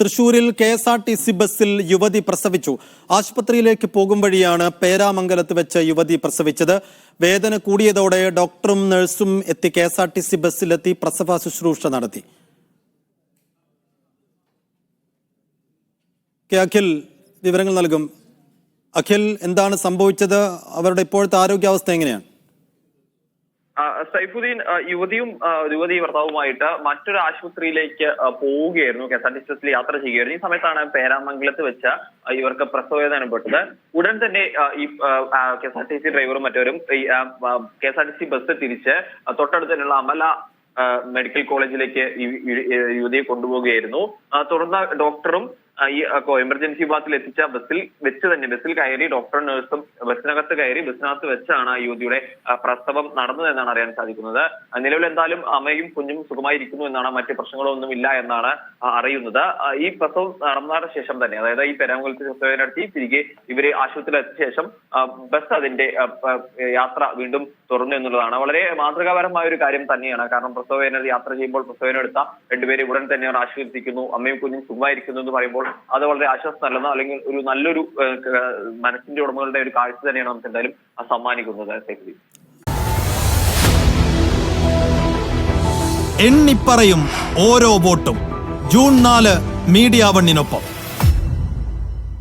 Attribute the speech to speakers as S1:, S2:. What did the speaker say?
S1: തൃശൂരിൽ KSRTC ബസ്സിൽ യുവതി പ്രസവിച്ചു. ആശുപത്രിയിലേക്ക് പോകും വഴിയാണ് പേരാമംഗലത്ത് വെച്ച് യുവതി പ്രസവിച്ചത്. വേദന കൂടിയതോടെ ഡോക്ടറും നഴ്സും എത്തി KSRTC ബസ്സിലെത്തി പ്രസവ ശുശ്രൂഷ നടത്തി. അഖിൽ വിവരങ്ങൾ നൽകും. അഖിൽ, എന്താണ് സംഭവിച്ചത്? അവരുടെ ഇപ്പോഴത്തെ ആരോഗ്യാവസ്ഥ എങ്ങനെയാണ്?
S2: സൈഫുദ്ദീൻ യുവതി ഭർത്താവുമായിട്ട് മറ്റൊരു ആശുപത്രിയിലേക്ക് പോവുകയായിരുന്നു. KSRTC ബസ്സിൽ യാത്ര ചെയ്യുകയായിരുന്നു. ഈ സമയത്താണ് പേരാമംഗലത്ത് വെച്ച് ഇവർക്ക് പ്രസവവേദന അനുഭവപ്പെട്ടത്. ഉടൻ തന്നെ ഈ KSRTC ഡ്രൈവറും മറ്റവരും ഈ KSRTC ബസ് തിരിച്ച് തൊട്ടടുത്തുള്ള അമല മെഡിക്കൽ കോളേജിലേക്ക് യുവതിയെ കൊണ്ടുപോവുകയായിരുന്നു. തുടർന്ന് ഡോക്ടറും ഈ എമർജൻസി വിഭാഗത്തിൽ എത്തിച്ച ബസ്സിൽ കയറി ഡോക്ടറും നഴ്സും ബസ്സിനകത്ത് കയറി ബസ്സിനകത്ത് വെച്ചാണ് യുവതിയുടെ പ്രസവം നടന്നതെന്നാണ് അറിയാൻ സാധിക്കുന്നത്. നിലവിൽ എന്തായാലും അമ്മയും കുഞ്ഞും സുഖമായിരിക്കുന്നു എന്നാണ്, മറ്റ് പ്രശ്നങ്ങളൊന്നും ഇല്ല എന്നാണ് അറിയുന്നത്. ഈ പ്രസവം നടന്നതിന് ശേഷം തന്നെ, അതായത് ഈ പേരാമംഗലത്ത് പ്രസവം നടത്തി തിരികെ ഇവര് ആശുപത്രിയിൽ എത്തിയ ശേഷം ബസ് അതിന്റെ യാത്ര വീണ്ടും തുറന്നു എന്നുള്ളതാണ് വളരെ മാതൃകാപരമായ ഒരു കാര്യം തന്നെയാണ്. കാരണം പ്രസവവേദന യാത്ര ചെയ്യുമ്പോൾ പ്രസവവേദന എടുത്ത രണ്ടുപേരെ ഉടൻ തന്നെ അവർ ആശുപത്രിയിരിക്കുന്നു, അമ്മയും കുഞ്ഞും സുഖമായിരിക്കുന്നു എന്ന് പറയുമ്പോൾ അത് വളരെ ആശ്വാസം നൽകുന്ന, അല്ലെങ്കിൽ ഒരു നല്ലൊരു മനസ്സിന്റെ ഉടമകളുടെ ഒരു കാഴ്ച തന്നെയാണ് നമുക്ക് എന്തായാലും സമ്മാനിക്കുന്നത്.
S1: എണ്ണിപ്പറയും ഓരോ വോട്ടും. June 4 media 1-നൊപ്പം.